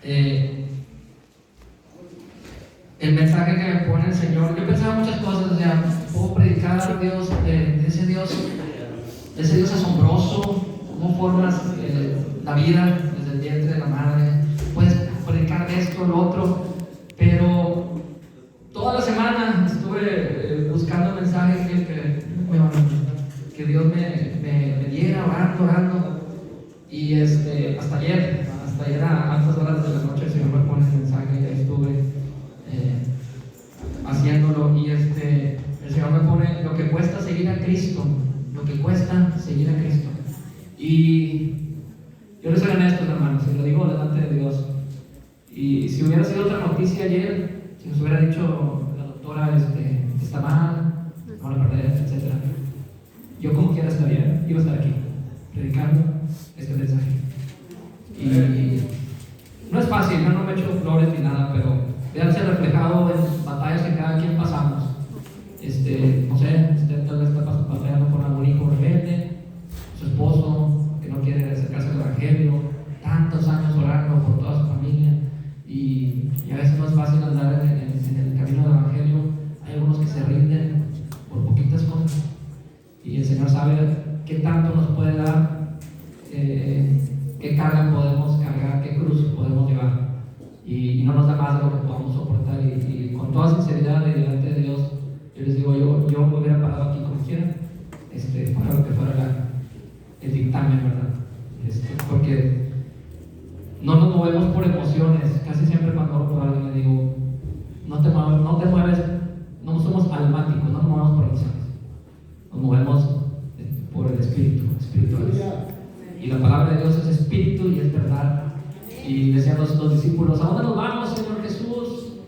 eh, el mensaje que me pone el Señor. Yo pensaba muchas cosas, o sea, puedo predicar a Dios, de ese Dios asombroso, cómo formas la vida desde el vientre de la madre. Puedes predicar de esto, lo otro, pero toda la semana estuve buscando el mensaje que Dios me diera, orando, y hasta ayer a altas horas de la noche el Señor me pone el mensaje y ahí estuve haciéndolo, y el Señor me pone lo que cuesta seguir a Cristo, y yo les soy honesto, hermanos, y lo digo delante de Dios. Y si hubiera sido otra noticia ayer, si nos hubiera dicho la doctora está mal, van a perder, etc., yo como quiera estaría, iba a estar aquí predicando este mensaje. Y no es fácil, no me echo flores ni nada, pero véanse reflejado en batallas que cada quien pasamos. No sé, usted tal vez está batallando con algún hijo rebelde, su esposo que no quiere acercarse al evangelio, tantos años orando por toda su familia, y a veces no es fácil andar en el camino del evangelio. Hay algunos que se rinden por poquitas cosas, y el Señor sabe qué tanto nos puede dar, qué carga podemos cargar, qué cruz podemos llevar, y no nos da más de lo que podamos soportar. Y con toda sinceridad y delante de Dios, yo les digo, yo me hubiera parado aquí como quiera, fuera lo que fuera el dictamen, ¿verdad? Porque no nos movemos por emociones. Casi siempre cuando hablo con alguien le digo, no te mueves, no somos almáticos, no nos movemos por emociones, nos movemos por el Espíritu, espirituales. Y la palabra de Dios es espíritu y es verdad. Y decían los discípulos, ¿a dónde nos vamos, Señor Jesús?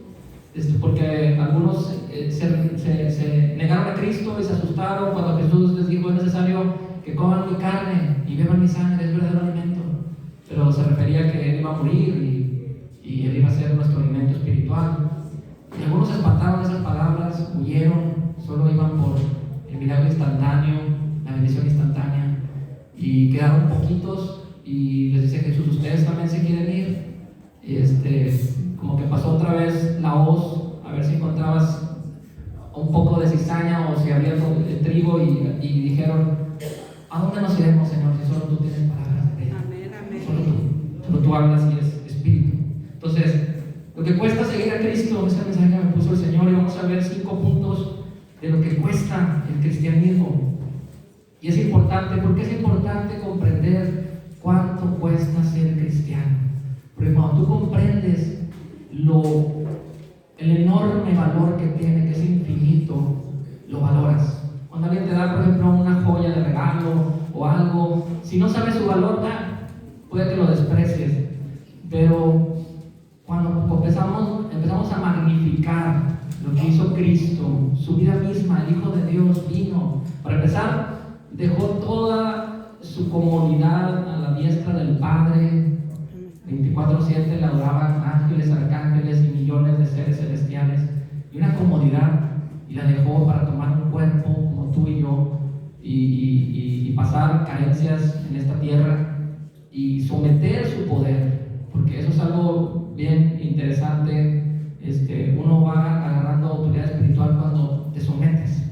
Porque algunos se negaron a Cristo y se asustaron cuando Jesús les dijo, es necesario que coman mi carne y beban mi sangre, es verdadero alimento. Pero se refería a que Él iba a morir y Él iba a ser nuestro alimento espiritual. Y algunos se espantaron esas palabras, huyeron, solo iban por el milagro instantáneo, la bendición instantánea, y quedaron poquitos. Y les dice Jesús, ¿ustedes también se quieren ir? Y como que pasó otra vez la hoz, a ver si encontrabas un poco de cizaña o si había trigo, y dijeron, ¿a dónde nos iremos, Señor, si solo tú tienes palabras de vida? Solo tú hablas y es espíritu. Entonces, lo que cuesta seguir a Cristo, ese mensaje que me puso el Señor, y vamos a ver 5 puntos de lo que cuesta el cristianismo. Y es importante, porque es importante comprender cuánto cuesta ser cristiano. Porque cuando tú comprendes el enorme valor que tiene, que es infinito, lo valoras. Cuando alguien te da, por ejemplo, una joya de regalo o algo, si no sabes su valor, puede que lo desprecies. Pero cuando empezamos a magnificar lo que hizo Cristo, su vida misma, el Hijo de Dios vino. Para empezar, dejó toda su comodidad a la diestra del Padre. 24/7 le adoraban ángeles, arcángeles y millones de seres celestiales, y una comodidad, y la dejó para tomar un cuerpo como tú y yo, y pasar carencias en esta tierra y someter su poder, porque eso es algo bien interesante. Uno va agarrando autoridad espiritual cuando te sometes,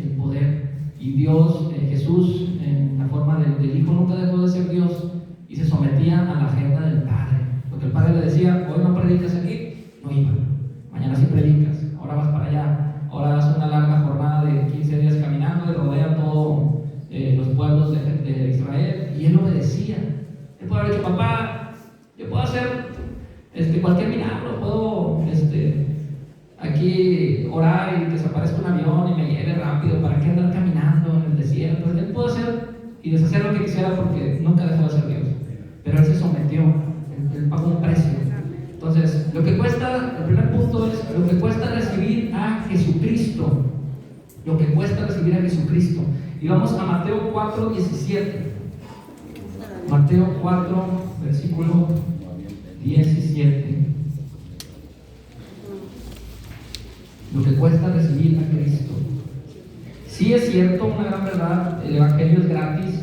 el poder. Y Dios, Jesús, en la forma del Hijo, nunca dejó de ser Dios y se sometía a la agenda del Padre. Porque el Padre le decía, hoy no predicas aquí, no iba. Mañana sí predicas, ahora vas para allá, ahora haces una larga jornada de 15 días caminando y rodea todos los pueblos de Israel. Y él obedecía. Él puede haber dicho, papá, yo puedo hacer cualquier milagro, puedo aquí orar y que se aparezca un avión y me lleve rápido, ¿para qué andar caminando en el desierto? Él pudo hacer y deshacer lo que quisiera porque nunca dejó de ser Dios, pero él se sometió, él pagó un precio. Entonces, lo que cuesta, el primer punto es lo que cuesta recibir a Jesucristo, y vamos a Mateo 4:17. Mateo 4, versículo 17. Lo que cuesta recibir a Cristo. Sí, es cierto, una gran verdad, el evangelio es gratis,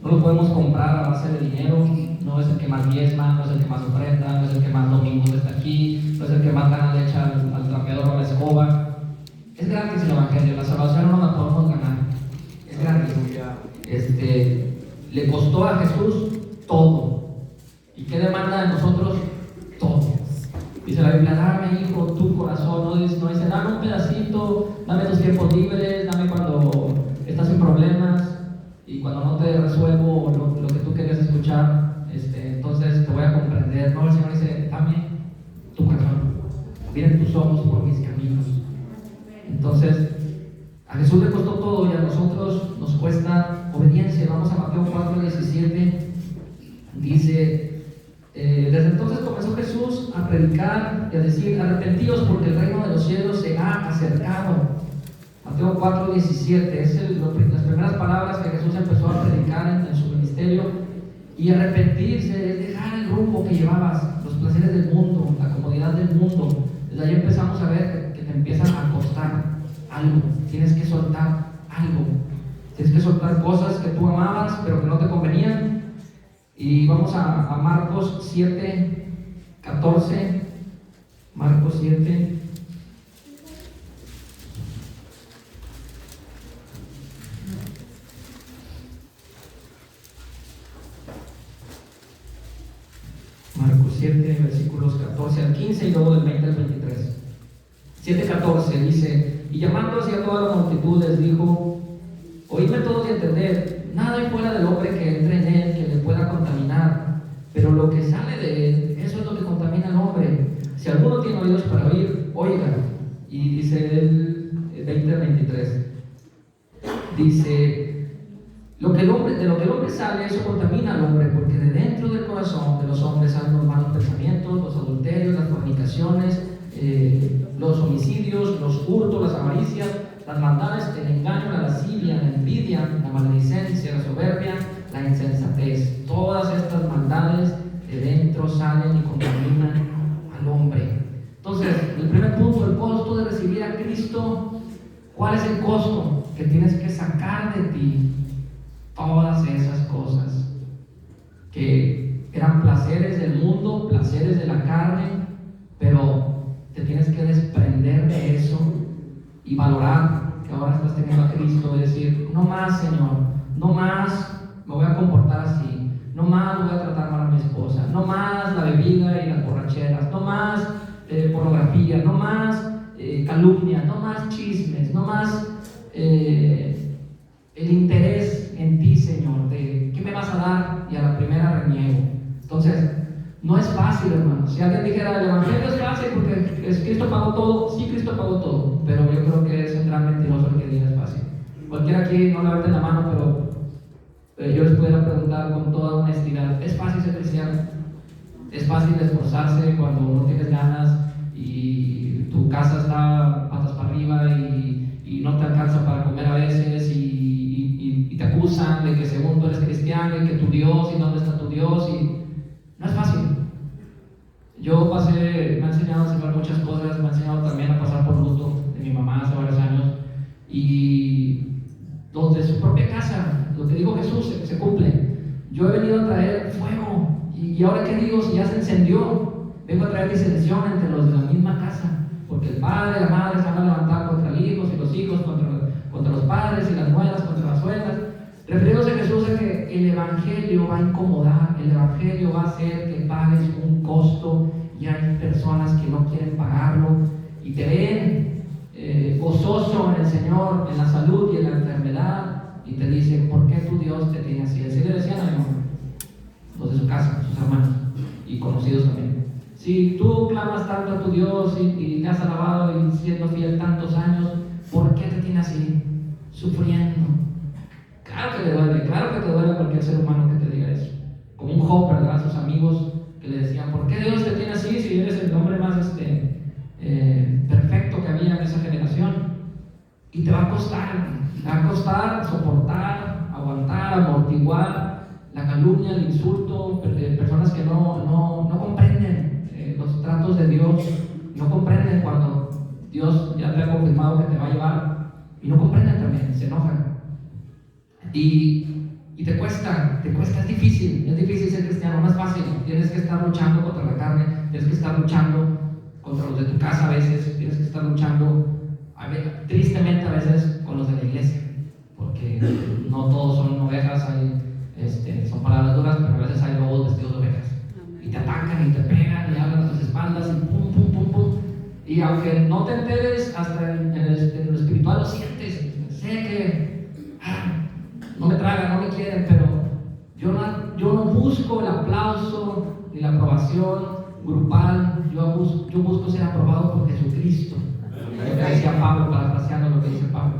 no lo podemos comprar a base de dinero, no es el que más diezma, no es el que más ofrenda, no es el que más domingos está aquí, no es el que más ganas le echa al trapeador o a la escoba. Es gratis el Evangelio, la salvación no la podemos ganar, es gratis. Le costó a Jesús todo. ¿Y qué demanda de nosotros? Todo. Dice la Biblia, dame, hijo, tu corazón. No dice, dame un pedacito, dame tus tiempos libres, dame cuando estás en problemas y cuando no te resuelvo lo que tú querías escuchar, entonces te voy a comprender. No, el Señor dice, dame tu corazón, miren tus ojos por mis caminos. Entonces, a Jesús le costó todo y a nosotros nos cuesta obediencia. Vamos a Mateo 4:17. Dice, desde entonces comenzó Jesús a predicar y a decir, arrepentíos porque el reino de los cielos se ha acercado. Mateo 4:17 es las primeras palabras que Jesús empezó a predicar en su ministerio. Y arrepentirse es dejar el rumbo que llevabas, los placeres del mundo, la comodidad del mundo. Desde ahí empezamos a ver que te empiezan a costar algo, tienes que soltar algo, tienes que soltar cosas que tú amabas pero que no te convenían. Y vamos a Marcos 7:14. Marcos 7. Marcos 7, versículos 14 al 15 y luego del 20 al 23. 7:14 dice, y llamando hacia toda la multitud les dijo, oídme todos y entended, nada hay fuera del hombre que entre en él que le pueda contaminar, pero lo que sale de él, eso es lo que contamina al hombre. Si alguno tiene oídos para oír, oiga. Y dice el 20 al 23, dice, de lo que el hombre sale, eso contamina al hombre, porque de dentro del corazón de los hombres salen los malos pensamientos, los adulterios, las fornicaciones, los homicidios, los hurtos, las avaricias, las maldades, el engaño, la lascivia, la envidia, la maledicencia, la soberbia, la insensatez. Todas estas maldades de dentro salen y contaminan al hombre. Entonces, el primer punto, el costo de recibir a Cristo. ¿Cuál es el costo? Que tienes que sacar de ti todas esas cosas que eran placeres del mundo, placeres de la carne, pero te tienes que desprender de eso y valorar que ahora estás teniendo a Cristo. Es decir, no más, Señor, no más me voy a comportar así, no más voy a tratar mal a mi esposa, no más la bebida y las borracheras, no más pornografía, no más calumnia, no más chismes, no más el interés en ti, Señor, de qué me vas a dar, y a la primera reniego. Entonces, no es fácil, hermano. Si alguien dijera, el Evangelio es fácil porque Cristo pagó todo, sí, Cristo pagó todo, pero yo creo que es un gran mentiroso el que diga es fácil. Cualquiera aquí no levante la mano, pero yo les pudiera preguntar con toda honestidad, ¿es fácil ser cristiano? ¿Es fácil esforzarse cuando no tienes ganas y tu casa está patas para arriba y no te alcanza para comer a veces y te acusan de que según tú eres cristiano y que tu Dios y dónde está tu Dios? Y no es fácil. Me ha enseñado a celebrar muchas cosas, me ha enseñado también a pasar por luto de mi mamá hace varios años, y donde su propia casa, lo que dijo Jesús se cumple. Yo he venido a traer fuego, y ahora que digo, si ya se encendió, vengo a traer disensión entre los de la misma casa, porque el padre y la madre se van a levantar contra los hijos, y los hijos contra los padres, y las nueras contra las suegras. Refiriéndose a Jesús a que el Evangelio va a incomodar, el Evangelio va a hacer que pagues un costo, y hay personas que no quieren pagarlo y te ven gozoso en el Señor, en la salud y en la enfermedad, y te dicen, ¿por qué tu Dios te tiene así? Así le decían a mi mamá, los de su casa, sus hermanos y conocidos también. Si tú clamas tanto a tu Dios y te has alabado y siendo fiel tantos años, ¿por qué te tiene así? Sufriendo. Claro que te duele a cualquier ser humano que te diga eso. Como un Job, ¿verdad? Sus amigos que le decían, ¿por qué Dios te tiene así si eres el hombre más perfecto que había en esa generación? Y te va a costar soportar, aguantar, amortiguar la calumnia, el insulto, personas que no comprenden los tratos de Dios, no comprenden cuando Dios ya te ha confirmado que te va a llevar, y no comprenden también, se enojan. Y te cuesta, es difícil ser cristiano. es fácil. Tienes que estar luchando contra la carne, tienes que estar luchando contra los de tu casa a veces, tienes que estar luchando, tristemente a veces, con los de la iglesia, porque no todos son ovejas, son palabras duras, pero a veces hay lobos vestidos de ovejas. Y te atacan y te pegan y hablan a tus espaldas y pum, pum, pum, pum. Y aunque no te enteres, hasta en lo espiritual lo sientes. Sé que no me tragan, no me quieren, pero yo no busco el aplauso ni la aprobación grupal. Yo busco ser aprobado por Jesucristo. Lo que decía Pablo, parafraseando lo que dice Pablo.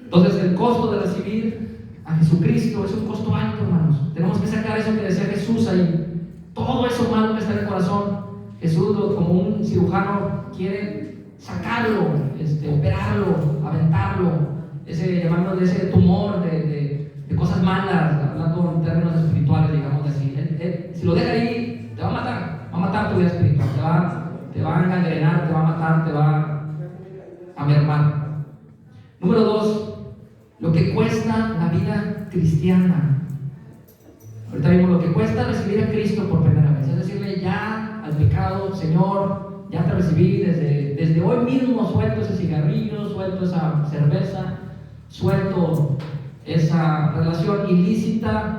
Entonces, el costo de recibir a Jesucristo es un costo alto, hermanos. Tenemos que sacar eso que decía Jesús ahí. Todo eso malo que está en el corazón, Jesús, como un cirujano, quiere sacarlo, operarlo, aventarlo, llamarlo de ese tumor de cosas malas, hablando en términos espirituales, digamos así. Si lo deja ahí, te va a matar tu vida espiritual, te va a engangrenar, te va a matar, te va a mermar. Número 2, lo que cuesta la vida cristiana. Ahorita vimos lo que cuesta recibir a Cristo por primera vez, es decirle ya al pecado: Señor, ya te recibí, desde hoy mismo suelto ese cigarrillo, suelto esa cerveza, suelto esa relación ilícita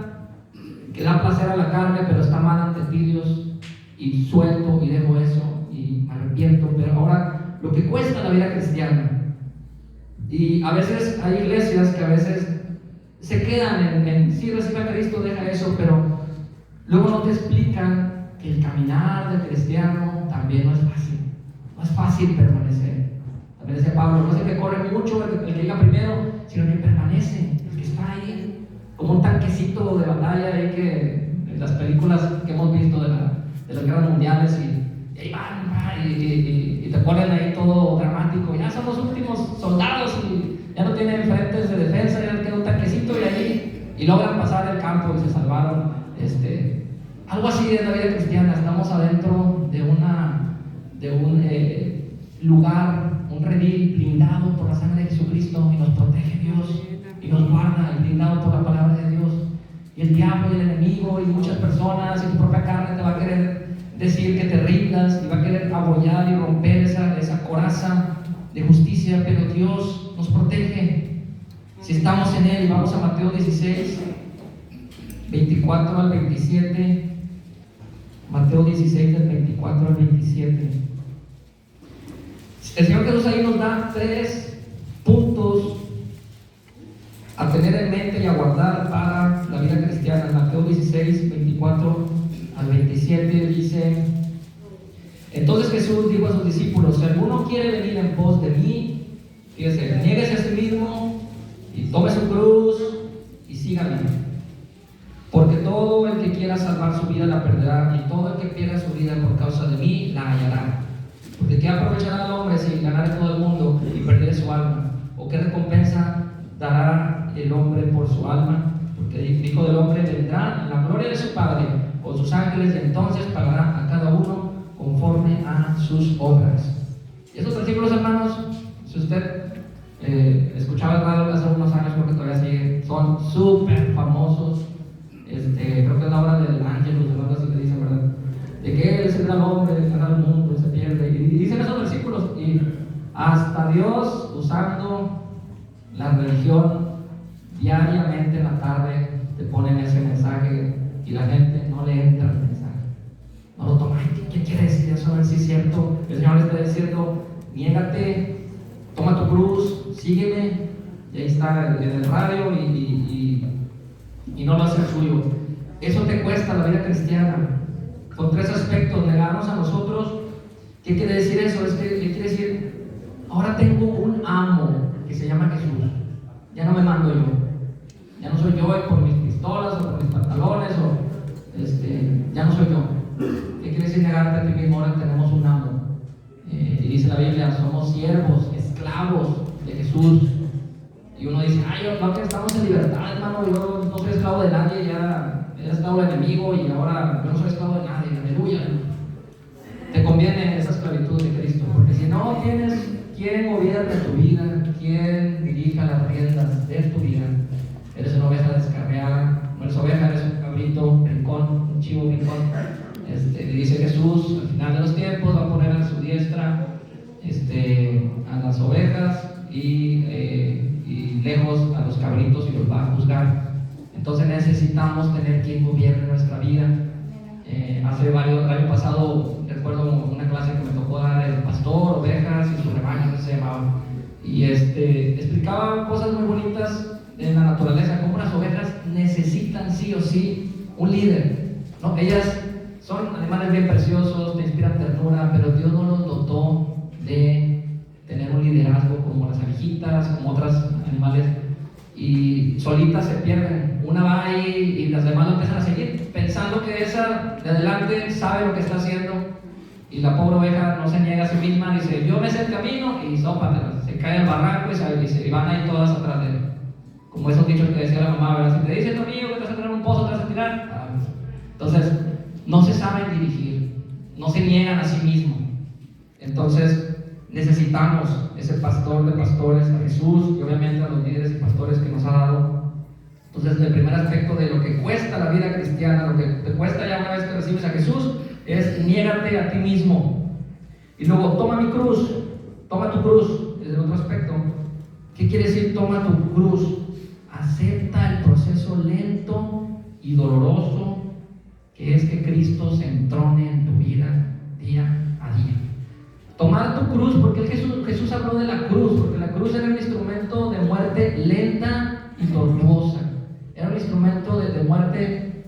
que da placer a la carne, pero está mal ante ti, Dios, y suelto y dejo eso y me arrepiento. Pero ahora, lo que cuesta la vida cristiana. Y a veces hay iglesias que a veces se quedan en sí, recibe a Cristo, deja eso, pero luego no te explican que el caminar del cristiano también no es fácil. No es fácil permanecer. También decía Pablo, no es el que corre mucho, el que llega primero, sino el que permanece, el que está ahí, como un tanquecito de batalla ahí que en las películas que hemos visto de las guerras mundiales, y ahí van, y te ponen ahí todo dramático. Ya son los últimos soldados y ya no tienen frentes de defensa, ya queda un tanquecito y logran pasar el campo y se salvaron. Algo así es la vida cristiana. Estamos adentro de un lugar, un redil blindado por la sangre de Jesucristo, y nos protege Dios y nos guarda, y blindado por la palabra de Dios. Y el diablo y el enemigo y muchas personas y tu propia carne te va a querer decir que te rindas y va a querer abollar y romper esa coraza de justicia, pero Dios nos protege si estamos en Él. Y vamos a Mateo 16, 24 al 27. Mateo 16, del 24 al 27. El Señor Jesús ahí nos da 3 puntos a tener en mente y a guardar para la vida cristiana. Mateo 16, 24 al 27 dice: entonces Jesús dijo a sus discípulos: si alguno quiere venir en pos de mí, fíjese, niéguese a sí mismo y tome su cruz y sígame. Porque todo el que quiera salvar su vida la perderá, y todo el que pierda su vida por causa de mí la hallará. Porque ¿qué aprovechará el hombre si ganara todo el mundo y perdiere su alma? ¿O qué recompensa dará el hombre por su alma? Porque el Hijo del Hombre vendrá en la gloria de su Padre con sus ángeles, y entonces pagará a cada uno conforme a sus obras. Y estos versículos, hermanos, si usted escuchaba el radio hace unos años, creo que todavía sigue, son súper famosos. Creo que es la obra del Ángelus, de algo así le dicen, ¿verdad? De que Él es el gran hombre, que gana el mundo, se pierde. Y dicen esos versículos, y hasta Dios, usando la religión, diariamente en la tarde te ponen ese mensaje y la gente no le entra el mensaje, no lo toma. ¿Qué quiere decir eso? A ver si es cierto. El Señor le está diciendo: niégate, toma tu cruz, sígueme. Y ahí está en el radio y no lo hace suyo. Eso te cuesta la vida cristiana. Con 3 aspectos: negarnos a nosotros. ¿Qué quiere decir eso? ¿Qué quiere decir? Ahora tengo un amo que se llama Jesús. Ya no me mando yo. Ya no soy yo por mis pistolas o por mis pantalones ya no soy yo. ¿Qué quiere decir negarte a ti mismo? Ahora tenemos un amo. Y dice la Biblia: somos siervos, esclavos de Jesús. Y uno dice: yo no, que estamos en libertad, hermano, yo no soy esclavo de nadie, ya era esclavo del enemigo y ahora yo no soy esclavo de nadie, aleluya. Te conviene esa esclavitud de Cristo, porque si no tienes quien gobierne tu vida, quien dirija las riendas de tu vida, eres una oveja descarriada, no eres oveja, eres un cabrito, rincón, chivo rincón. Dice Jesús, al final de los tiempos va a poner a su diestra a las ovejas y lejos a los cabritos y los va a juzgar. Entonces necesitamos tener quien gobierne nuestra vida. El año pasado recuerdo una clase que me tocó dar el pastor, ovejas y su rebaño, se llamaba, y explicaba cosas muy bonitas en la naturaleza, como las ovejas necesitan sí o sí un líder, ¿no? Ellas son animales bien preciosos, te inspiran ternura, pero Dios no los dotó de tener un liderazgo como las abejitas, como otros animales, y solitas se pierden. Una va ahí y las demás lo empiezan a seguir, pensando que esa de adelante sabe lo que está haciendo, y la pobre oveja no se niega a sí misma, dice, yo me sé el camino, y sópatelas, se cae al barranco y van ahí todas atrás de él. Como esos dichos que decía la mamá, ¿verdad? Si te dice tu amigo que te vas a tener un pozo, te vas a tirar. Entonces, no se saben dirigir, no se niegan a sí mismos. Entonces, necesitamos ese pastor de pastores, a Jesús, y obviamente a los líderes y pastores que nos ha dado. Entonces, el primer aspecto de lo que cuesta la vida cristiana, lo que te cuesta ya una vez que recibes a Jesús, es niégate a ti mismo. Y luego, toma mi cruz, toma tu cruz, es el otro aspecto. ¿Qué quiere decir toma tu cruz? Acepta el proceso lento y doloroso que es que Cristo se entrone en tu vida día a día. Tomar tu cruz, porque Jesús habló de la cruz, porque la cruz era un instrumento de muerte lenta y tortuosa. Era un instrumento de muerte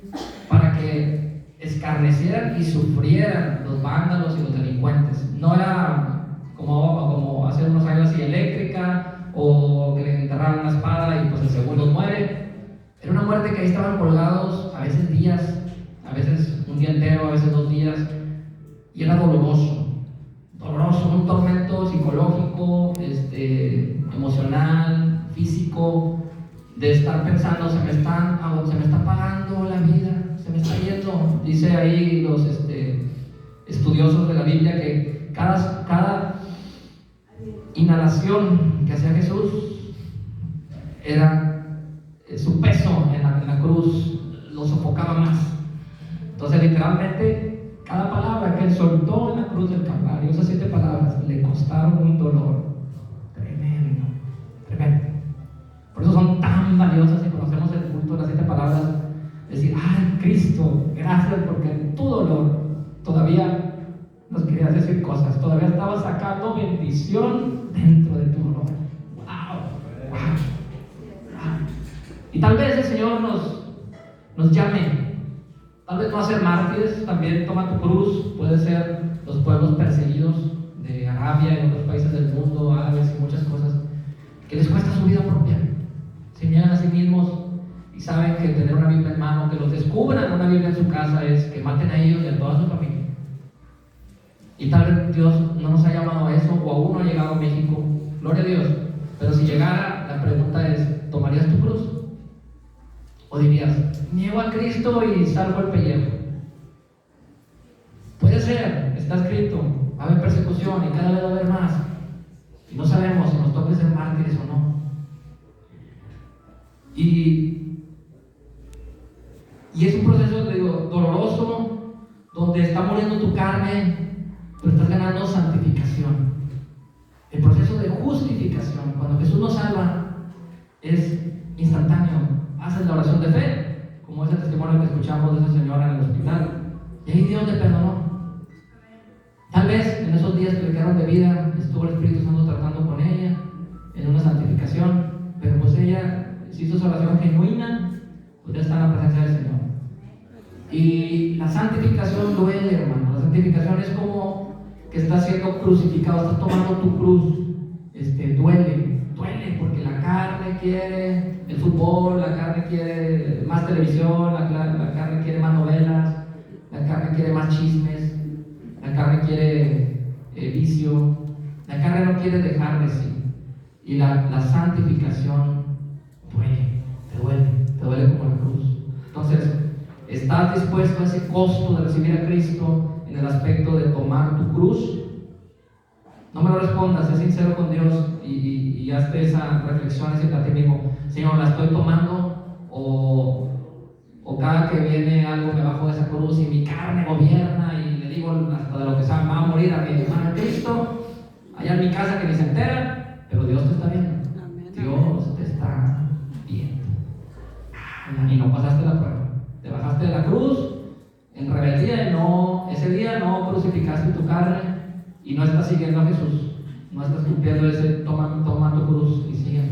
para que escarnecieran y sufrieran los vándalos y los delincuentes. No era como hacer unos años así eléctrica, o que le enterraran una espada y pues el segundo muere. Era una muerte que ahí estaban colgados a veces días, a veces un día entero, a veces 2 días, y era doloroso, un tormento psicológico, emocional, físico, de estar pensando, se me está apagando la vida, se me está yendo. Dice ahí los estudiosos de la Biblia que cada inhalación que hacía Jesús era su peso en la cruz lo sofocaba más. Entonces literalmente cada palabra que él soltó en la cruz del Calvario, esas 7 palabras, le costaron un dolor tremendo. Por eso son tan valiosas y conocemos el culto de las 7 palabras. Decir, ay Cristo, gracias porque en tu dolor todavía nos querías decir cosas, todavía estabas sacando bendición dentro de tu dolor. Wow. Y tal vez el Señor nos llame, tal vez no a ser mártires, también toma tu cruz, puede ser los pueblos perseguidos de Arabia y otros países del mundo, árabes y muchas cosas, que les cuesta su vida propia, se niegan a sí mismos y saben que tener una Biblia en mano, que los descubran una Biblia en su casa, es que maten a ellos y a toda su familia. Y tal vez Dios no nos ha llamado a eso, o aún no ha llegado a México, gloria a Dios. Pero si llegara, la pregunta es, ¿tomarías tu cruz? ¿O dirías, niego a Cristo y salvo el pellejo? Puede ser, está escrito, va a haber persecución y cada vez va a haber más. Y no sabemos si nos toca ser mártires o no. Y es un proceso, doloroso, donde está muriendo tu carne, pero estás ganando santificación. El proceso de justificación, cuando Jesús nos salva, es instantáneo. Haces la oración de fe, como ese testimonio que escuchamos de esa señora en el hospital, y ahí Dios le perdonó. Tal vez en esos días que le quedaron de vida, estuvo el Espíritu Santo tratando con ella en una santificación, pero pues ella, si hizo esa oración genuina, pues ya está en la presencia del Señor. Y la santificación duele, hermano. La santificación es como que estás siendo crucificado, estás tomando tu cruz. Duele porque la carne quiere el fútbol, la carne quiere más televisión, la carne quiere más novelas, la carne quiere más chismes, la carne quiere vicio, la carne no quiere dejar de sí. Y la santificación te duele como la cruz. Entonces, ¿estás dispuesto a ese costo de recibir a Cristo en el aspecto de tomar tu cruz? No me lo respondas, sé sincero con Dios y hazte esa reflexión, decirte a ti mismo, Señor, ¿la estoy tomando o o cada que viene algo me bajo de esa cruz y mi carne gobierna y le digo hasta de lo que sabe, me va a morir a mi hermano Cristo, allá en mi casa que ni se entera, pero Dios te está viendo. Dios te está viendo. Y no pasaste la prueba. Te bajaste de la cruz en rebeldía y ese día no crucificaste tu carne y no estás siguiendo a Jesús. No estás cumpliendo ese toma tu cruz y sígueme.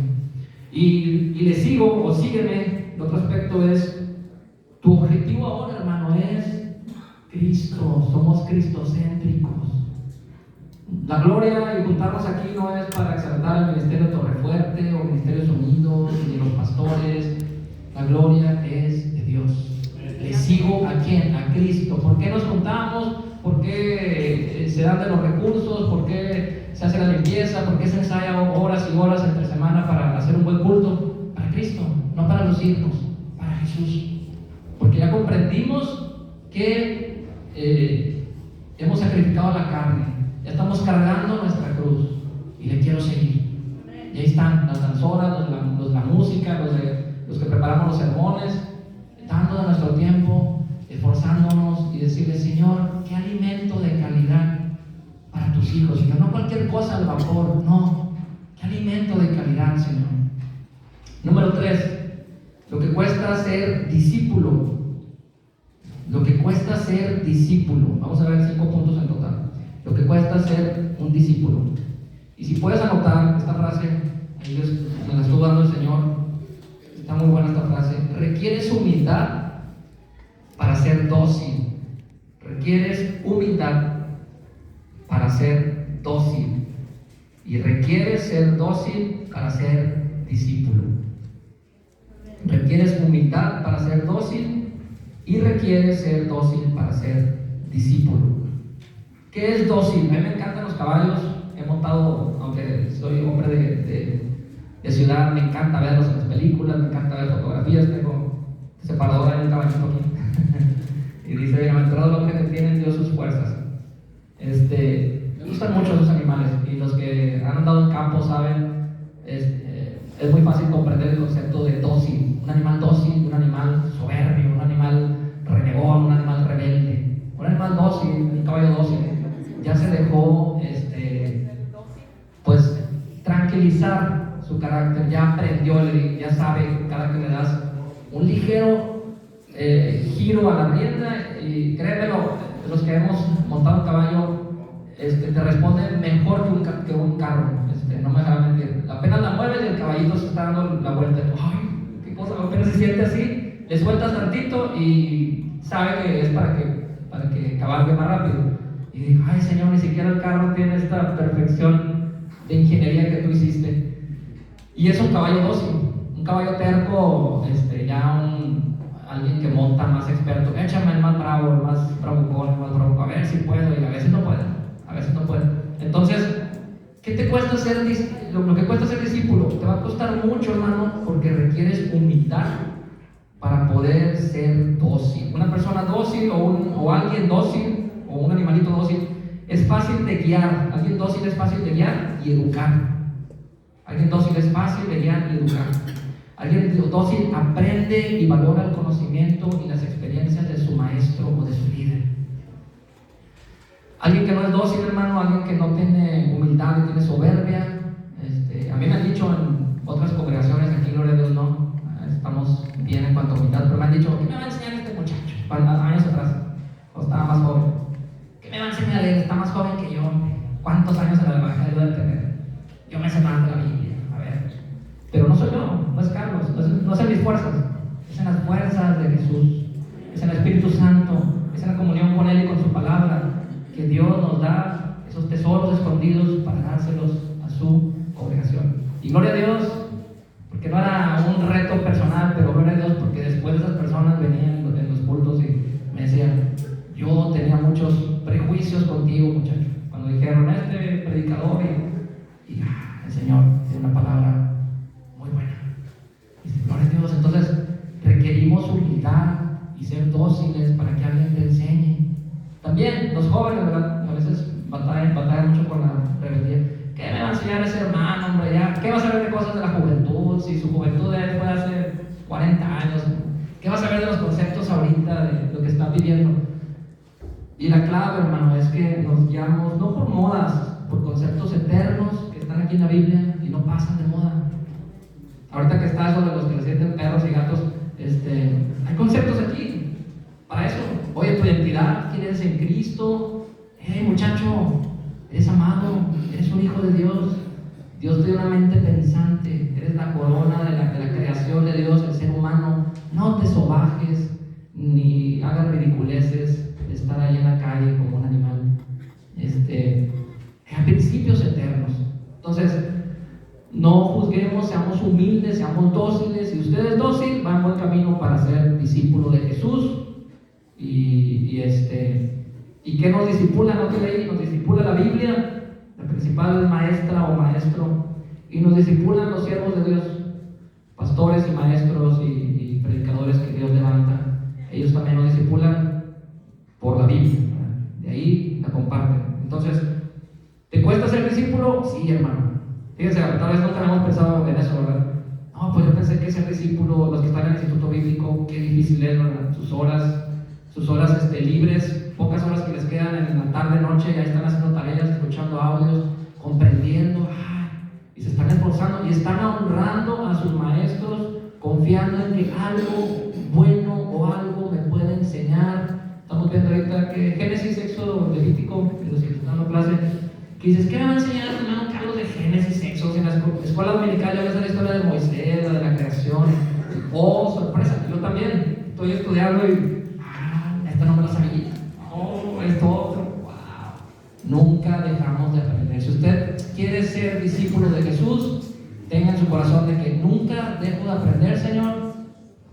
Y le sigo o sígueme. El otro aspecto es tu objetivo ahora, hermano, es Cristo. Somos cristocéntricos. La gloria y juntarnos aquí no es para exaltar el ministerio de Torrefuerte o ministerio de Sonidos ni los pastores. La gloria es de Dios. Le sigo a quién, a Cristo. ¿Por qué nos juntamos? ¿Por qué se dan de los recursos? ¿Por qué se hace la limpieza? ¿Por qué se ensaya horas y horas entre semana para hacer un buen culto? Para Cristo, no para lucirnos, para Jesús. Porque ya comprendimos que hemos sacrificado la carne, ya estamos cargando nuestra cruz y le quiero seguir. Y ahí están las danzoras, la música, los que preparamos los sermones, dando de nuestro tiempo, esforzándonos y decirle: Señor, qué alimento de calidad para tus hijos, Señor, no cualquier cosa al vapor, no, qué alimento de calidad, Señor. Número 3, lo que cuesta ser discípulo. Lo que cuesta ser discípulo. Vamos a ver 5 puntos en total. Lo que cuesta ser un discípulo. Y si puedes anotar esta frase, ahí me la estuvo dando el Señor. Está muy buena esta frase. Requieres humildad para ser dócil. Requieres humildad para ser dócil. Y requieres ser dócil para ser discípulo. Requieres humildad para ser dócil y requieres ser dócil para ser discípulo. ¿Qué es dócil? A mí me encantan los caballos. He montado, aunque soy hombre de ciudad, me encanta verlos en las películas, me encanta ver fotografías. Tengo separadora de un caballito aquí y dice: bienaventurado el hombre que tiene en Dios sus fuerzas. Me gustan mucho esos animales, y los que han andado en campo saben, es muy fácil comprender el concepto de dócil. Un animal dócil, un animal soberbio, un animal renegón, un animal rebelde. Un animal dócil, un caballo dócil, ya se dejó pues tranquilizar su carácter, ya aprendió, ya sabe, cada que le das un ligero giro a la rienda, y créemelo, los que hemos montado un caballo te responden mejor que un carro. No me dejará mentir. Apenas la mueves y el caballito se está dando la vuelta. Ay, qué cosa, apenas se siente así, le sueltas tantito y sabe que es para que cabalgue más rápido. Y digo: ay, Señor, ni siquiera el carro tiene esta perfección de ingeniería que tú hiciste. Y es un caballo dócil. Un caballo terco, alguien que monta más experto: échame el más bravo, el más bravucón, el más bravo, a ver si puedo. Y a veces no puede. Entonces, ¿qué te cuesta ser lo que cuesta ser discípulo? Te va a costar mucho, hermano, porque requieres humildad para poder ser dócil. Una persona dócil o alguien dócil o un animalito dócil es fácil de guiar. Alguien dócil es fácil de guiar y educar. Alguien dócil es fácil de guiar y educar. Alguien dócil aprende y valora el conocimiento y las experiencias de su maestro o de su líder. Alguien que no es dócil, hermano, alguien que no tiene humildad y tiene soberbia. A mí me han dicho en otras congregaciones, aquí gloria a Dios no, estamos bien en cuanto a humildad, pero me han dicho: ¿qué me va a enseñar este muchacho? Años atrás, cuando estaba más joven. ¿Qué me va a enseñar él? Está más joven que yo. ¿Cuántos años en la evangelio debe tener? Yo me sé más de la Biblia. A ver. Pero no soy yo, no es Carlos, no es en mis fuerzas, es en las fuerzas de Jesús, es en el Espíritu Santo, es en la comunión con Él y con su palabra, que Dios nos da esos tesoros escondidos para dárselos a su congregación. Y gloria a Dios, porque no era un reto personal, pero gloria a Dios porque después esas personas venían en los cultos y me decían: yo tenía muchos prejuicios contigo, muchacho. Cuando dijeron predicador, y el Señor tiene una palabra muy buena. Y dice: gloria a Dios. Entonces requerimos humildad y ser dóciles para que alguien te enseñe. También los jóvenes, ¿verdad? A veces batallan mucho con la rebeldía. ¿Qué me va a enseñar ese hermano, hombre? ¿Qué va a saber de cosas de la juventud? Si su juventud fue hace 40 años. ¿Qué vas a ver de los conceptos ahorita, de lo que están viviendo? Y la clave, hermano, es que nos guiamos no por modas, por conceptos eternos que están aquí en la Biblia y no pasan de moda. Ahorita que está eso de los que le sienten perros y gatos, hay conceptos aquí para eso. Oye, tu identidad, quién eres en Cristo. Hey, muchacho, eres amado, eres un hijo de Dios. Dios te dio una mente pensante, eres la corona de la creación de Dios, el ser humano. No te sobajes ni hagas ridiculeces de estar ahí en la calle como un animal. Hay principios eternos. Entonces, no juzguemos, seamos humildes, seamos dóciles. Si usted es dócil, va en buen camino para ser discípulo de Jesús. ¿Y qué nos discipula? ¿No te leí? Nos discipula la Biblia. La principal maestra o maestro, y nos discipulan los siervos de Dios, pastores y maestros y predicadores que Dios levanta. Ellos también nos discipulan por la Biblia, ¿verdad? De ahí la comparten. Entonces, ¿te cuesta ser discípulo? Sí, hermano. Fíjense, tal vez nunca hemos pensado en eso, ¿verdad? No, pues yo pensé que ser discípulo, los que están en el Instituto Bíblico, qué difícil es, ¿verdad? Sus horas libres, pocas horas que les quedan en la tarde, noche, ya están haciendo tareas, escuchando audios, comprendiendo, y se están esforzando y están honrando a sus maestros, confiando en que algo bueno o algo me puede enseñar. Estamos viendo ahorita que Génesis, Éxodo, Levítico, los que están dando clase, que dices, ¿qué me va a enseñar el hermano Carlos de Génesis, Éxodo? En la escuela dominical ya ves la historia de Moisés, la de la creación. Oh, sorpresa, yo también estoy estudiando y esto no me lo sabía. Oh, esto otro. Wow. Nunca dejamos de aprender. Si usted quiere ser discípulo de Jesús, tenga en su corazón de que nunca dejo de aprender, Señor.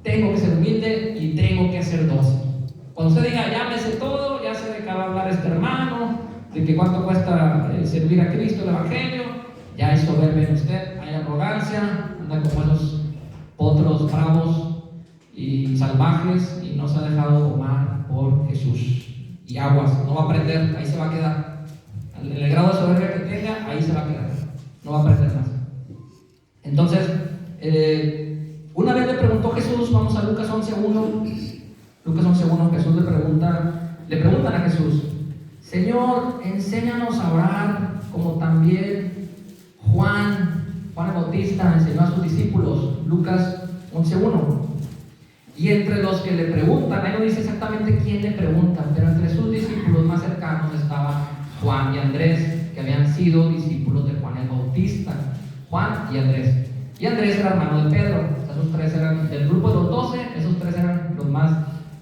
Tengo que ser humilde y tengo que ser dócil. Cuando usted diga, ya me sé todo, ya sé de qué va a hablar este hermano, de que cuánto cuesta servir a Cristo, el Evangelio, ya hay soberbia en usted, hay arrogancia, anda como esos potros bravos y salvajes y no se ha dejado domar por Jesús. Y aguas, no va a aprender, ahí se va a quedar. En el grado de soberbia que tenga, ahí se va a quedar, no va a aprender más. Entonces, una vez le preguntó Jesús, vamos a Lucas 11:1. Lucas 11:1, Jesús le preguntan a Jesús, Señor, enséñanos a orar como también Juan el Bautista enseñó a sus discípulos. Lucas 11:1. Y entre los que le preguntan, ahí no dice exactamente quién le pregunta, pero entre sus discípulos más cercanos estaba Juan y Andrés, que habían sido discípulos de Juan el Bautista. Juan y Andrés. Y Andrés era hermano de Pedro. Esos tres eran del grupo de los 12, esos tres eran los más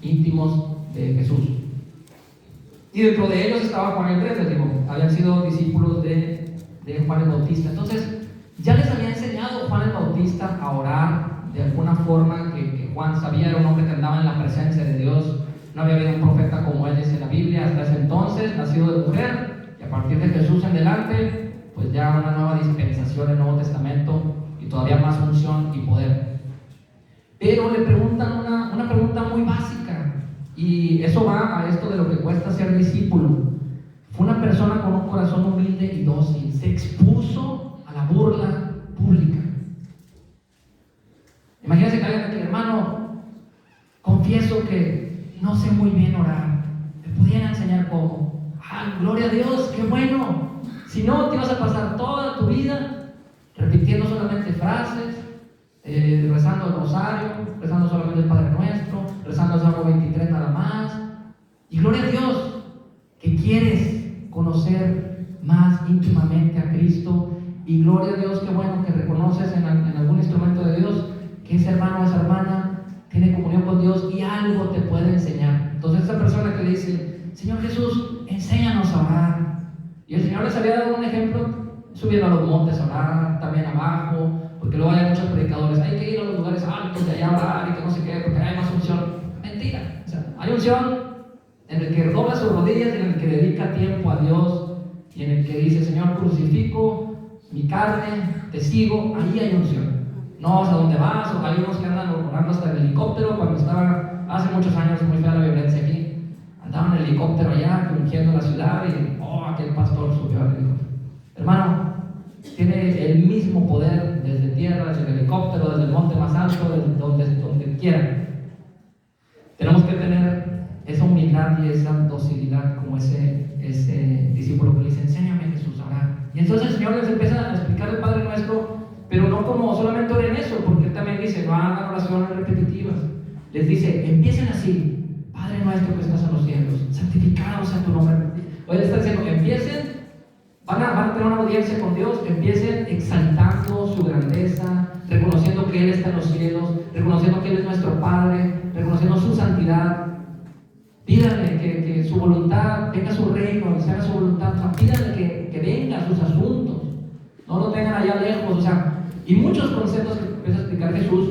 íntimos de Jesús. Y dentro de ellos estaba Juan y Andrés, les digo, habían sido discípulos de Juan el Bautista. Entonces, ya les había enseñado Juan el Bautista a orar de alguna forma que Juan sabía, era un hombre que andaba en la presencia de Dios. No había habido un profeta como él, dice la Biblia, hasta ese entonces, nacido de mujer, y a partir de Jesús en adelante, pues ya una nueva dispensación, el Nuevo Testamento, y todavía más unción y poder. Pero le preguntan una pregunta muy básica, y eso va a esto de lo que cuesta ser discípulo. Fue una persona con un corazón humilde y dócil, se expuso a la burla pública. Imagínense que alguien aquí, hermano, confieso que no sé muy bien orar, ¿me pudiera enseñar cómo? Gloria a Dios, qué bueno. Si no, te vas a pasar toda tu vida repitiendo solamente frases, rezando el rosario, rezando solamente el Padre Nuestro, rezando el Salmo 23 nada más. Y gloria a Dios que quieres conocer más íntimamente a Cristo. Y gloria a Dios, qué bueno que reconoces en algún instrumento de Dios que ese hermano o esa hermana tiene comunión con Dios y algo te puede enseñar. Entonces esa persona que le dice, Señor Jesús, enséñanos a orar. Y el Señor les había dado un ejemplo, subiendo a los montes a orar, también abajo, porque luego hay muchos predicadores, hay que ir a los lugares altos de allá a orar y que no sé qué, porque hay más unción. Mentira, o sea, hay unción en el que dobla sus rodillas, en el que dedica tiempo a Dios y en el que dice, Señor, crucifico mi carne, te sigo, ahí hay unción. No vas a dónde vas, o hay unos que andan orando hasta el helicóptero. Cuando estaba hace muchos años, muy fea la violencia aquí, andaban en el helicóptero allá, ungiendo la ciudad, y aquel pastor subió al helicóptero. Hermano, tiene el mismo poder desde tierra, desde el helicóptero, desde el monte más alto, desde donde quiera. Tenemos que tener esa humildad y esa docilidad como ese discípulo que le dice, enséñame Jesús a orar. Y entonces el Señor les empieza a explicar el Padre Nuestro, pero no como solamente oren eso, porque Él también dice, no hagan oraciones repetitivas. Les dice, empiecen así, Padre Nuestro que estás en los cielos, santificado sea tu nombre. Hoy está diciendo, empiecen, van a tener una audiencia con Dios, empiecen exaltando su grandeza, reconociendo que Él está en los cielos, reconociendo que Él es nuestro Padre, reconociendo su santidad. Pídanle que su voluntad venga a su reino, que se haga su voluntad. O sea, pídanle que venga a sus asuntos, no lo tengan allá lejos. O sea, y muchos conceptos que empieza a explicar Jesús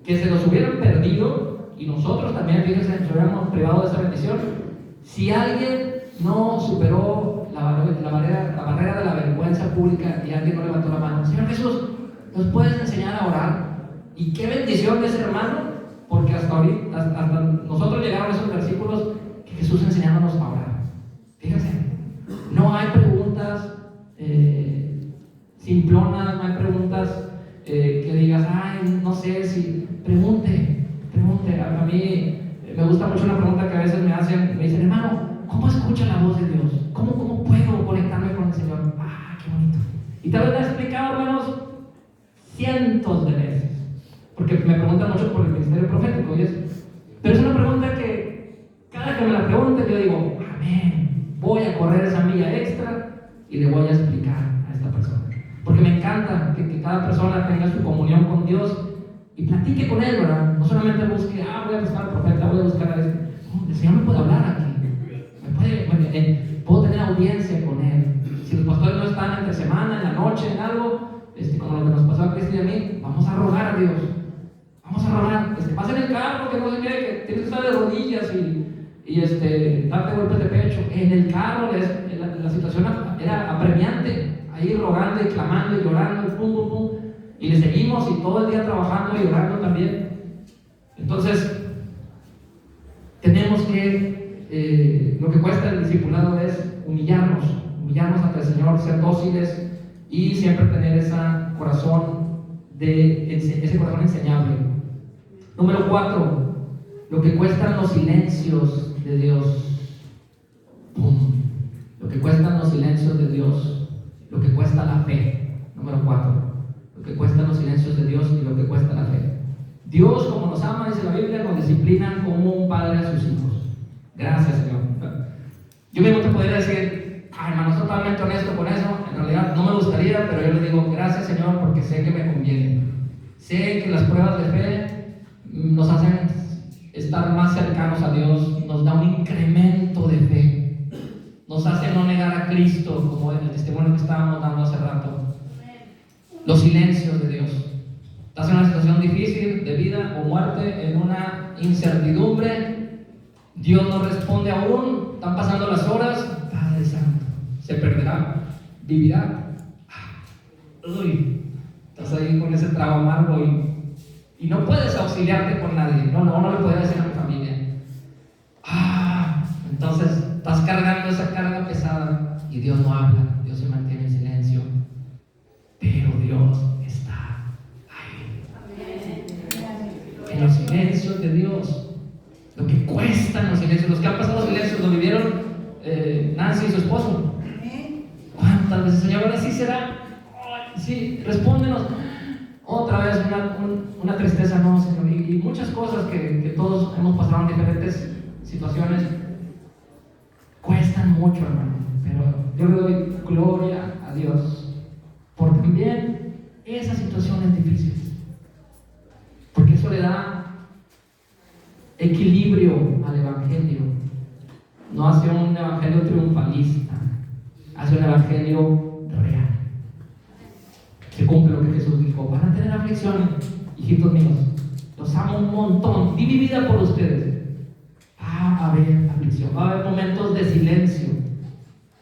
que se los hubieran perdido, y nosotros también, fíjense, nos hubiéramos privado de esa bendición, si alguien no superó la barrera de la vergüenza pública y alguien no levantó la mano. Señor Jesús, ¿nos puedes enseñar a orar? Y qué bendición de ese hermano, porque hasta nosotros llegaron a esos versículos que Jesús enseñándonos a orar. Fíjense, no hay preguntas simplonas, no hay preguntas que digas, ay, no sé si, pregunte. A mí me gusta mucho una pregunta que a veces me hacen, me dicen, hermano, ¿cómo escucha la voz de Dios? ¿Cómo puedo conectarme con el Señor? Ah, qué bonito. Y tal vez le he explicado, hermanos, cientos de veces, porque me preguntan mucho por el ministerio profético y eso. Pero es una pregunta que cada que me la pregunten yo digo, amén, voy a correr esa milla extra y le voy a explicar a esta persona, porque me encanta que cada persona tenga su comunión con Dios y platique con Él, ¿verdad? No solamente busque, voy a buscar al profeta, voy a buscar a este. No, el Señor me puede hablar aquí, puedo tener audiencia con Él. Si los pastores no están entre semana, en la noche, en algo, como lo que nos pasó a Cristi y a mí, vamos a rogar a Dios. Vamos a rogar. Pasa en el carro, que no se quiere, que tienes que estar de rodillas y darte golpes de pecho. En el carro la situación era apremiante, ahí rogando y clamando y llorando, y pum, pum, pum. Y le seguimos y todo el día trabajando y orando también. Entonces, tenemos que, lo que cuesta el discipulado es humillarnos ante el Señor, ser dóciles y siempre tener ese corazón enseñable. Número 4, lo que cuestan los silencios de Dios. ¡Pum! Lo que cuestan los silencios de Dios, lo que cuesta la fe. Número 4, lo que cuestan los silencios de Dios y lo que cuesta la fe. Dios, como nos ama, dice la Biblia, nos disciplina como un padre a sus hijos. Gracias, Señor. Yo mismo te podría decir, hermano, soy totalmente honesto con eso. En realidad no me gustaría, pero yo les digo, gracias, Señor, porque sé que me conviene. Sé que las pruebas de fe nos hacen estar más cercanos a Dios, nos da un incremento de fe, nos hace no negar a Cristo, como en el testimonio que estábamos dando hace rato. Los silencios de Dios. Estás en una situación difícil de vida o muerte, en una incertidumbre, Dios no responde aún, están pasando las horas, Padre Santo, se perderá, vivirá. Uy, estás ahí con ese trago amargo y no puedes auxiliarte con nadie, no le puedes decir a mi familia. Entonces estás cargando esa carga pesada y Dios no habla, Dios se mantiene en silencio, pero Dios está ahí. En los silencios de Dios, lo que cuestan los silencios, los que han pasado silencios, lo vivieron Nancy y su esposo. ¿Cuántas veces, Señor, ahora sí será? Sí, respóndenos. Otra vez una tristeza, no, Señor, y muchas cosas que todos hemos pasado en diferentes situaciones cuestan mucho, hermano, pero yo le doy gloria a Dios por también esas situaciones difíciles, porque eso le da equilibrio al evangelio. No hace un evangelio triunfalista, hace un evangelio real. Se cumple lo que Jesús dijo: van a tener aflicciones, hijitos míos, los amo un montón, di mi vida por ustedes. Va a haber aflicción, va a haber momentos de silencio,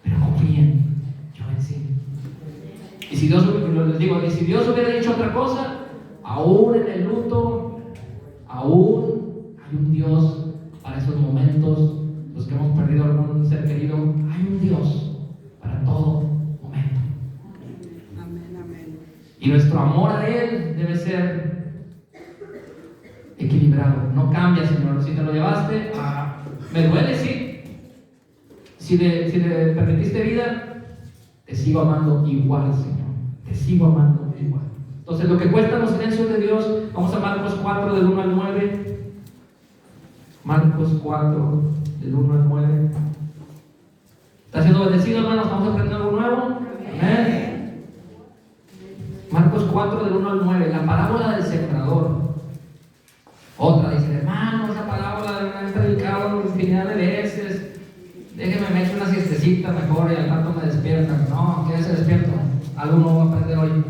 pero confíen, yo vencí. Y si Dios, les digo, y si Dios hubiera dicho otra cosa, aún en el luto, aún hay un Dios para esos momentos. Los que hemos perdido algún ser querido, hay un Dios para todo momento. Amén, amén. Y nuestro amor a Él debe ser equilibrado. No cambia, Señor. Si si te lo llevaste, me duele, sí. Si le permitiste vida, te sigo amando igual, Señor. Te sigo amando igual. Entonces, lo que cuestan los silencios de Dios, vamos a Marcos 4, del 1 al 9. Marcos 4, del 1 al 9. ¿Está siendo bendecido, hermanos? ¿Vamos a aprender algo nuevo? Amén. Marcos 4, del 1 al 9. La parábola del sembrador. Otra dice, hermano, esa parábola me han predicado infinidad de veces. Déjeme me echo una siestecita mejor y al rato me despiertan. No, quédese despierto. Algo nuevo a aprender hoy.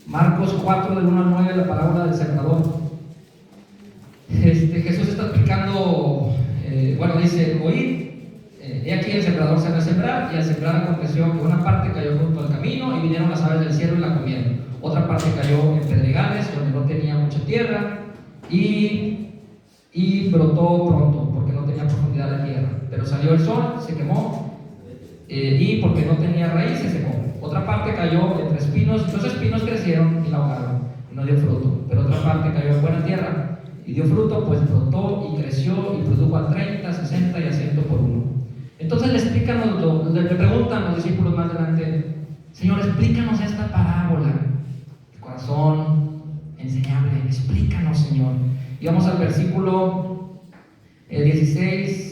Marcos 4, del 1 al 9, la parábola del sembrador. Jesús está explicando, dice, oíd, he aquí el sembrador salió a sembrar, y al sembrar aconteció que una parte cayó junto al camino, y vinieron las aves del cielo y la comieron. Otra parte cayó en pedregales, donde no tenía mucha tierra, y brotó pronto, porque no tenía profundidad de tierra. Pero salió el sol, se quemó, y porque no tenía raíz, se secó. Otra parte cayó entre espinos, los espinos crecieron y la ahogaron, y no dio fruto. Pero otra parte cayó en buena tierra, y dio fruto, pues brotó y creció, y produjo a 30, 60 y a 100 por uno. Entonces le preguntan los discípulos más adelante, Señor, explícanos esta parábola. El corazón enseñable, explícanos, Señor. Y vamos al versículo 16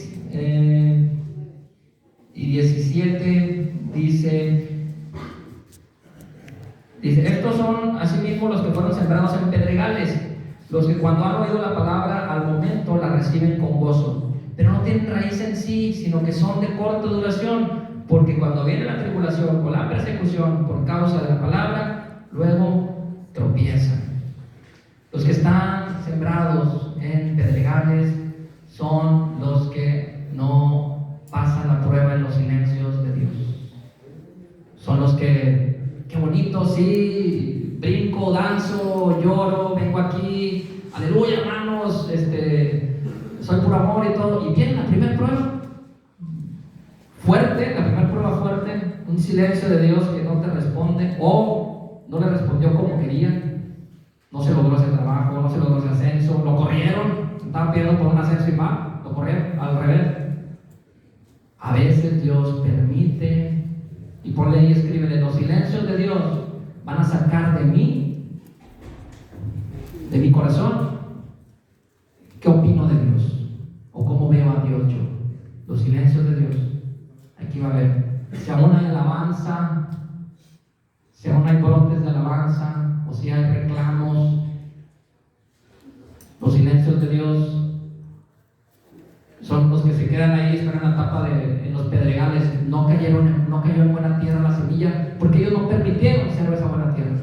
y 17, dice, estos son asimismo los que fueron sembrados en pedregales, los que cuando han oído la palabra al momento la reciben con gozo, pero no tienen raíz en sí, sino que son de corta duración, porque cuando viene la tribulación o la persecución por causa de la palabra, luego tropiezan. Los que están sembrados en pedregales son los que no pasan la prueba en los silencios de Dios. Son los que, qué bonito, sí, brinco, danzo, lloro, vengo aquí, aleluya, hermanos, soy puro amor y todo. Y viene la primera prueba fuerte, un silencio de Dios que no te responde o no le respondió como quería. No se logró ese trabajo, no se logró ese ascenso, lo corrieron, estaban pidiendo por un ascenso y mal, lo corrieron, al revés. A veces Dios permite, y ponle ahí, escríbele, los silencios de Dios van a sacar de mí, de mi corazón, qué opino de Dios, o cómo veo a Dios yo. Los silencios de Dios, aquí va a haber, si aún hay alabanza, si aún hay brotes de alabanza, o si hay reclamos, los silencios de Dios son los que se quedan ahí, están en la etapa en los pedregales, no cayó en buena tierra la semilla, porque ellos no permitieron ser esa buena tierra,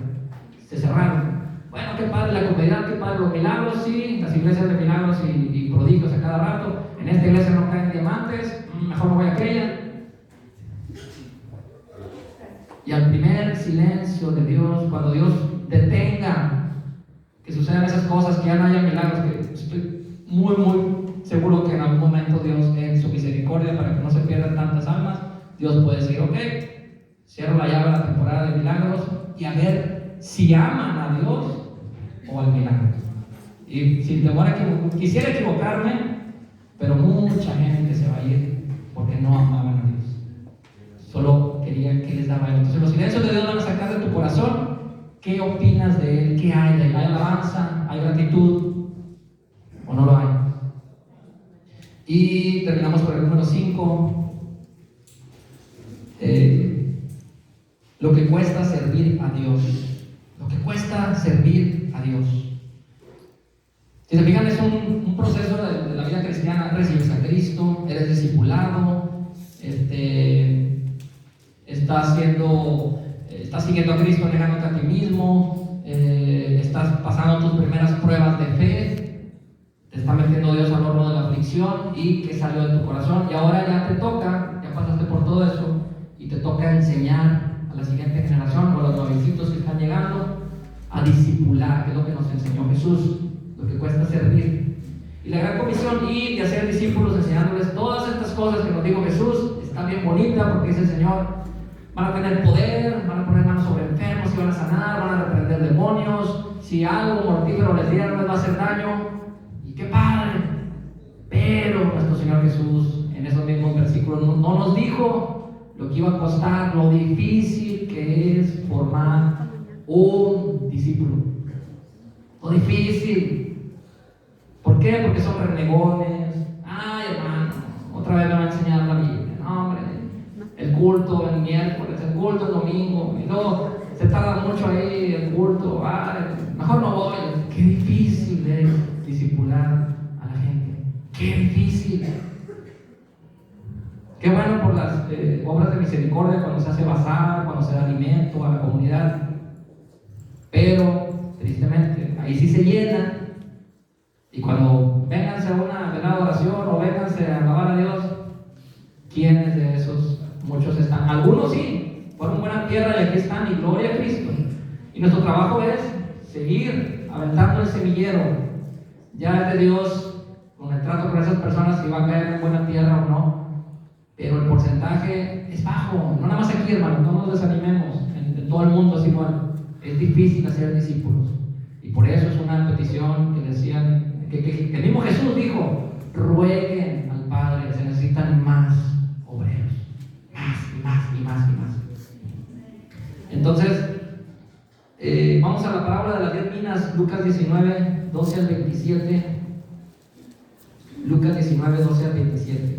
se cerraron. Bueno, qué padre la comodidad, qué padre los milagros, sí, las iglesias de milagros y prodigios a cada rato. En esta iglesia no caen diamantes, mejor no voy a aquella. Y al primer silencio de Dios, cuando Dios detenga que sucedan esas cosas, que ya no haya milagros, que estoy muy, muy seguro que en algún momento Dios, en su misericordia, para que no se pierdan tantas almas, Dios puede decir, ok, cierro la llave a la temporada de milagros y a ver si aman a Dios o al milagro. Y sin temor quisiera equivocarme, pero mucha gente se va a ir porque no amaban a Dios. Solo querían que les daba Él. Entonces los silencios de Dios van a sacar de tu corazón. ¿Qué opinas de Él? ¿Qué hay de Él? ¿Hay alabanza? ¿Hay gratitud? ¿O no lo hay? Y terminamos por el número 5. Lo que cuesta servir a Dios. Lo que cuesta servir a Dios. Si se fijan, es un proceso de la vida cristiana. Recibes a Cristo, eres discipulado, estás siguiendo a Cristo, negándote a ti mismo, estás pasando tus primeras pruebas de fe, te está metiendo Dios al horno de la aflicción y que salió de tu corazón, y ahora ya te toca, ya pasaste por todo eso y te toca enseñar a la siguiente generación o a los nuevecitos que están llegando a discipular, que es lo que nos enseñó Jesús, lo que cuesta servir. Y la gran comisión y de hacer discípulos enseñándoles todas estas cosas que nos dijo Jesús. Está bien bonita porque dice el Señor, van a tener poder, van a poner manos sobre enfermos y van a sanar, van a reprender demonios, si algo mortífero les diera no les va a hacer daño. Y qué padre, Pero nuestro Señor Jesús, en esos mismos versículos, no nos dijo lo que iba a costar, lo difícil que es formar un discípulo. Lo difícil. ¿Por qué? Porque son renegones. Ay, hermano, otra vez me va a enseñar la Biblia. No, hombre, el culto el miércoles, el culto el domingo, y luego se tarda mucho ahí el culto. Ay, mejor no voy. Qué difícil es discipular a la gente. Qué difícil. Qué bueno por las obras de misericordia, cuando se hace bazar, cuando se da alimento a la comunidad. Pero, tristemente, ahí sí se llena. Y cuando vénganse a una velada oración o vénganse a alabar a Dios, ¿quiénes de esos? Muchos están. Algunos sí, fueron buena tierra y aquí están, y gloria a Cristo. Y nuestro trabajo es seguir aventando el semillero. Ya es de Dios, con el trato con esas personas, si va a caer en buena tierra o no. Pero el porcentaje es bajo. No nada más aquí, hermanos, no nos desanimemos. En todo el mundo es igual. Es difícil hacer discípulos. Y por eso es una petición que decían, que el mismo Jesús dijo: rueguen al Padre, se necesitan más obreros. Más y más y más y más. Entonces, vamos a la parábola de las 10 minas, Lucas 19, 12 al 27. Lucas 19, 12 al 27.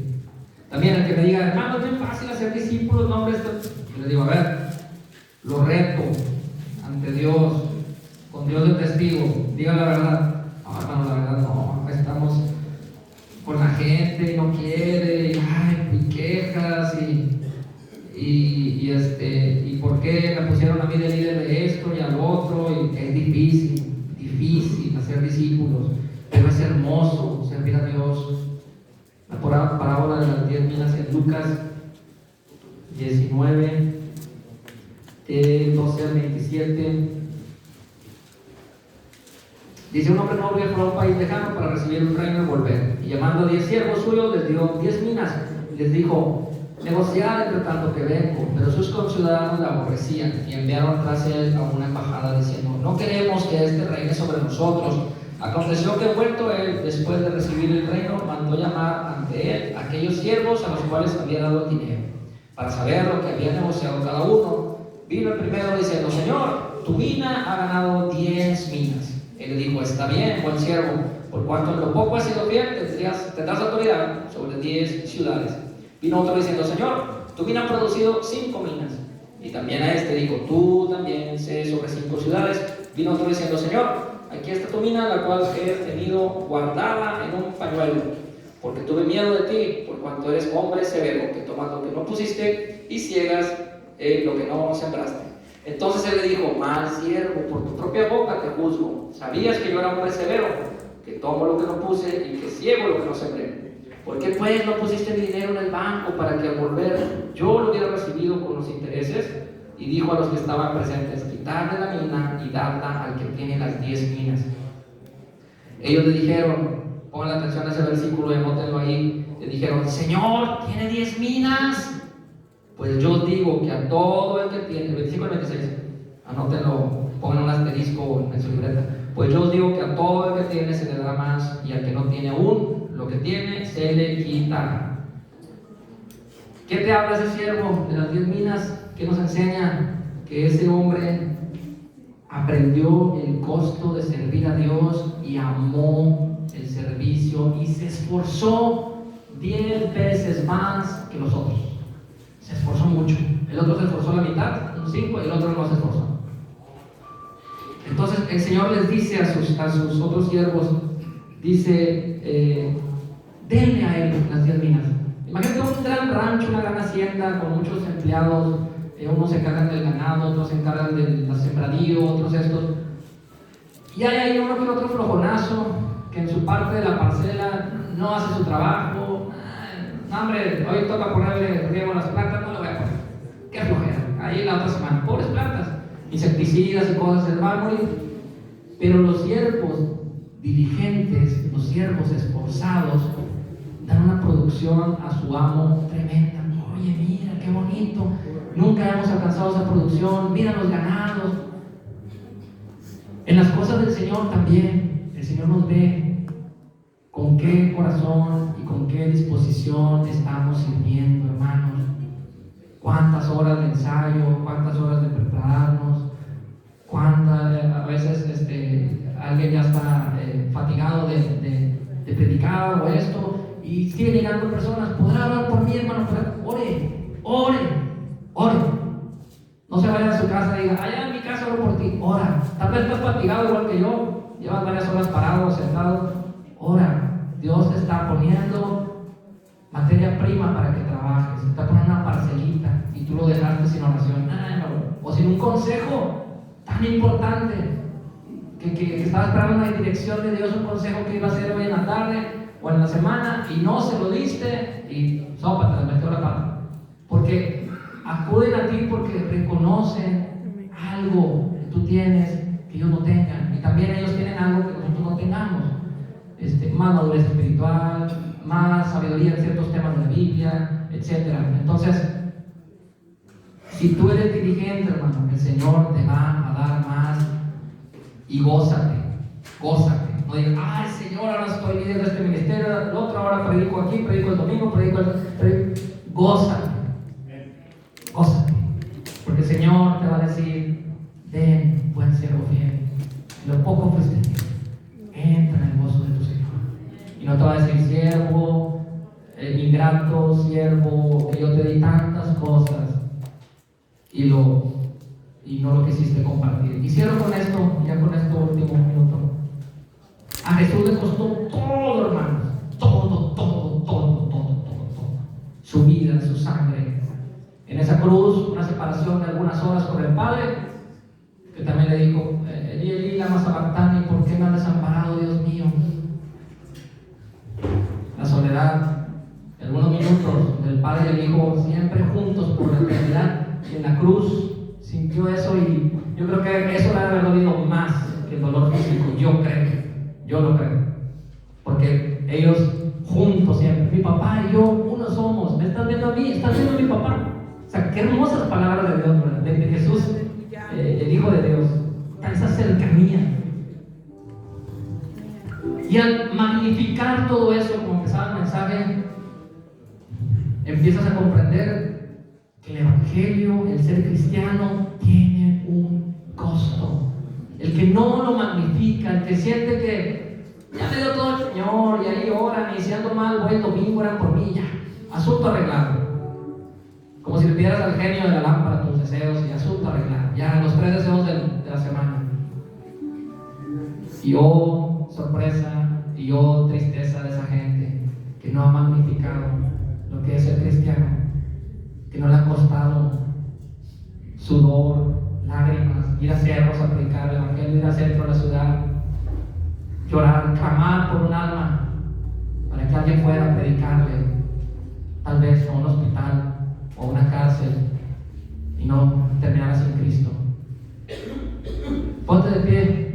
También el que me diga, hermano, es bien fácil hacer discípulos, no, hombre, yo le digo, a ver, lo reto ante Dios, con Dios de testigo, diga la verdad. No, hermano, la verdad no, estamos con la gente y no quiere, y quejas, y por qué me pusieron a mí de líder de esto y al otro, y es difícil hacer discípulos, pero es hermoso servir a Dios. La parábola de las 10 minas en Lucas 19, 12 al 27. Dice: un hombre noble fue a un país lejano para recibir un reino y volver. Y llamando a 10 siervos suyos, les dio 10 minas. Y les dijo: negociad entre tanto que vengo. Pero sus conciudadanos la aborrecían y enviaron tras él a una embajada diciendo: no queremos que este reine sobre nosotros. Aconteció que vuelto él, después de recibir el reino, mandó llamar ante él a aquellos siervos a los cuales había dado el dinero, para saber lo que había negociado cada uno. Vino el primero diciendo: Señor, tu mina ha ganado 10 minas. Él le dijo: está bien, buen siervo, por cuanto en lo poco has sido fiel, tendrás autoridad sobre 10 ciudades. Vino otro diciendo: Señor, tu mina ha producido 5 minas. Y también a este dijo: tú también sé sobre 5 ciudades. Vino otro diciendo: Señor, aquí está tu mina, la cual he tenido guardada en un pañuelo, porque tuve miedo de ti, por cuanto eres hombre severo, que tomas lo que no pusiste y ciegas lo que no sembraste. Entonces él le dijo: mal siervo, por tu propia boca te juzgo. Sabías que yo era hombre severo, que tomo lo que no puse y que ciego lo que no sembré. ¿Por qué pues no pusiste mi dinero en el banco para que al volver yo lo hubiera recibido con los intereses? Y dijo a los que estaban presentes: quitadle la mina y dadla al que tiene las 10 minas. Ellos le dijeron, pongan atención a ese versículo y anótenlo ahí, le dijeron: Señor, ¿tiene 10 minas? Pues yo digo que a todo el que tiene, 25 y 26, anótenlo, pongan un asterisco en su libreta. Pues yo os digo que a todo el que tiene se le da más, y al que no tiene aún lo que tiene se le quita. ¿Qué te habla ese siervo de las 10 minas? ¿Qué nos enseña? Que ese hombre aprendió el costo de servir a Dios y amó el servicio y se esforzó 10 veces más que los otros. Se esforzó mucho. El otro se esforzó la mitad, un 5, y el otro no se esforzó. Entonces el Señor les dice a sus otros siervos, dice, denle a él las 10 minas. Imagínate un gran rancho, una gran hacienda con muchos empleados, unos se encargan del ganado, otros se encargan del sembradío, otros estos. Y hay ahí uno que otro flojonazo que en su parte de la parcela no hace su trabajo. No, hombre, hoy toca ponerle riego a las plantas, no lo voy a poner. Qué flojera. Ahí la otra semana, pobres plantas, insecticidas y cosas, se van a morir. Pero los siervos diligentes, los siervos esforzados, dan una producción a su amo tremenda. Oye, mira, qué bonito. Nunca hemos alcanzado esa producción. Mira los ganados. En las cosas del Señor también, el Señor nos ve con qué corazón y con con qué disposición estamos sirviendo, hermanos. Cuántas horas de ensayo, cuántas horas de prepararnos, a veces alguien ya está fatigado de predicar o esto, y siguen llegando personas. ¿Podrá orar por mí, hermano? Ore. No se vaya a su casa y diga, allá en mi casa oro por ti. Ora. Tal vez estás fatigado igual que yo, llevas varias horas parado, sentado. Ora. Dios te está poniendo materia prima para que trabajes. Te está poniendo una parcelita y tú lo dejaste sin oración. O sin un consejo tan importante que estaba esperando una dirección de Dios, un consejo que iba a hacer hoy en la tarde o en la semana, y no se lo diste y sopa, te la metió la pata. Porque acuden a ti porque reconocen algo que tú tienes que ellos no tengan, y también ellos tienen algo que nosotros no tengamos. Más madurez espiritual, más sabiduría en ciertos temas de la Biblia, etc. Entonces, si tú eres diligente, hermano, el Señor te va a dar más, y gózate. No digas, ay Señor, ahora estoy líder de este ministerio, el otro ahora predico aquí, predico el domingo, gózate. Porque el Señor te va a decir, ven, buen siervo fiel, lo poco fuiste fiel, entra en el gozo de tu Señor. Y no te va a decir, siervo ingrato, siervo, que yo te di tantas cosas y no lo quisiste compartir. Y cierro con esto, ya con esto último minuto. A Jesús le costó todo, hermanos, todo. Su vida, su sangre. En esa cruz, una separación de algunas horas con el Padre, que también le dijo, Eli, lama sabactani, ¿por qué me has desamparado, Dios mío? La soledad, algunos minutos del Padre y el Hijo, siempre juntos por la eternidad, y en la cruz sintió eso, y yo creo que eso le ha haber dolido más que el dolor físico. Yo lo creo, porque ellos juntos siempre, mi papá y yo, uno somos. Me estás viendo a mí, estás viendo a mi papá. O sea, qué hermosas palabras de Dios, ¿verdad? De Jesús, el Hijo de Dios, esa cercanía. Y al magnificar todo eso, como empezaba el mensaje, empiezas a comprender que el Evangelio, el ser cristiano, tiene un costo. El que no lo magnifica, el que siente que ya me dio todo el Señor, y ahí oran, y si ando mal, voy el domingo, oran por mí, ya, asunto arreglado. Como si le pidieras al genio de la lámpara tus deseos, y asunto arreglado, ya, los 3 deseos de la semana. Y sorpresa, y tristeza de esa gente que no ha magnificado lo que es ser cristiano, que no le ha costado sudor, lágrimas, ir a cerros a predicar el Evangelio, ir al centro de la ciudad, llorar, clamar por un alma para que alguien fuera a predicarle, tal vez a un hospital o a una cárcel, y no terminara sin Cristo. Ponte de pie.